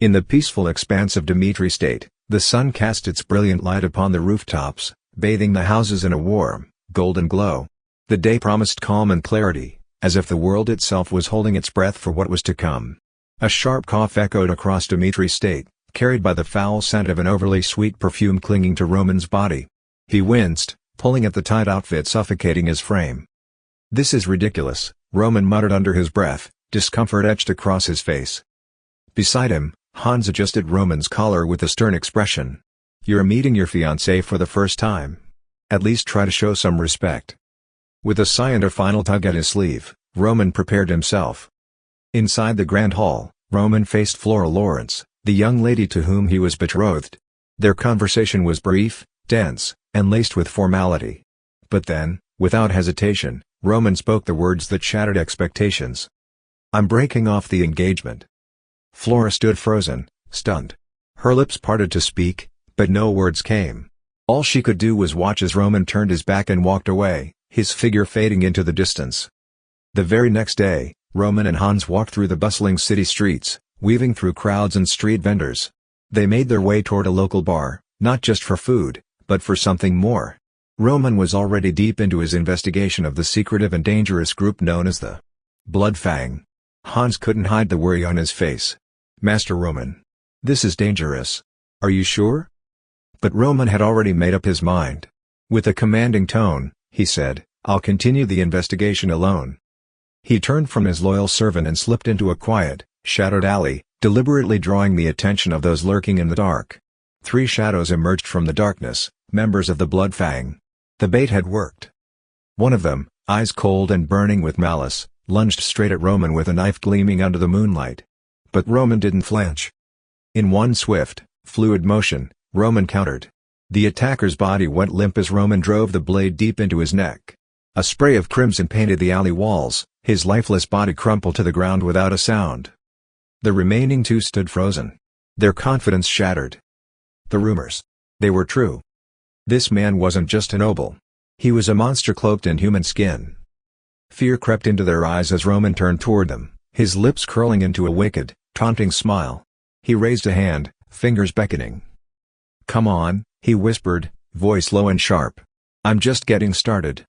In the peaceful expanse of Dimitri State, the sun cast its brilliant light upon the rooftops, bathing the houses in a warm, golden glow. The day promised calm and clarity, as if the world itself was holding its breath for what was to come. A sharp cough echoed across Dimitri State, carried by the foul scent of an overly sweet perfume clinging to Roman's body. He winced, pulling at the tight outfit suffocating his frame. "This is ridiculous," Roman muttered under his breath, discomfort etched across his face. Beside him, Hans adjusted Roman's collar with a stern expression. "You're meeting your fiancée for the first time. At least try to show some respect." With a sigh and a final tug at his sleeve, Roman prepared himself. Inside the grand hall, Roman faced Flora Lawrence, the young lady to whom he was betrothed. Their conversation was brief, dense, and laced with formality. But then, without hesitation, Roman spoke the words that shattered expectations. "I'm breaking off the engagement." Flora stood frozen, stunned. Her lips parted to speak, but no words came. All she could do was watch as Roman turned his back and walked away, his figure fading into the distance. The very next day, Roman and Hans walked through the bustling city streets, weaving through crowds and street vendors. They made their way toward a local bar, not just for food, but for something more. Roman was already deep into his investigation of the secretive and dangerous group known as the Blood Fang. Hans couldn't hide the worry on his face. "Master Roman. This is dangerous. Are you sure?" But Roman had already made up his mind. With a commanding tone, he said, "I'll continue the investigation alone." He turned from his loyal servant and slipped into a quiet, shadowed alley, deliberately drawing the attention of those lurking in the dark. 3 shadows emerged from the darkness, members of the Blood Fang. The bait had worked. One of them, eyes cold and burning with malice, lunged straight at Roman with a knife gleaming under the moonlight. But Roman didn't flinch. In one swift, fluid motion, Roman countered. The attacker's body went limp as Roman drove the blade deep into his neck. A spray of crimson painted the alley walls, his lifeless body crumpled to the ground without a sound. The remaining 2 stood frozen. Their confidence shattered. The rumors. They were true. This man wasn't just a noble. He was a monster cloaked in human skin. Fear crept into their eyes as Roman turned toward them, his lips curling into a wicked, taunting smile. He raised a hand, fingers beckoning. "Come on," he whispered, voice low and sharp. "I'm just getting started."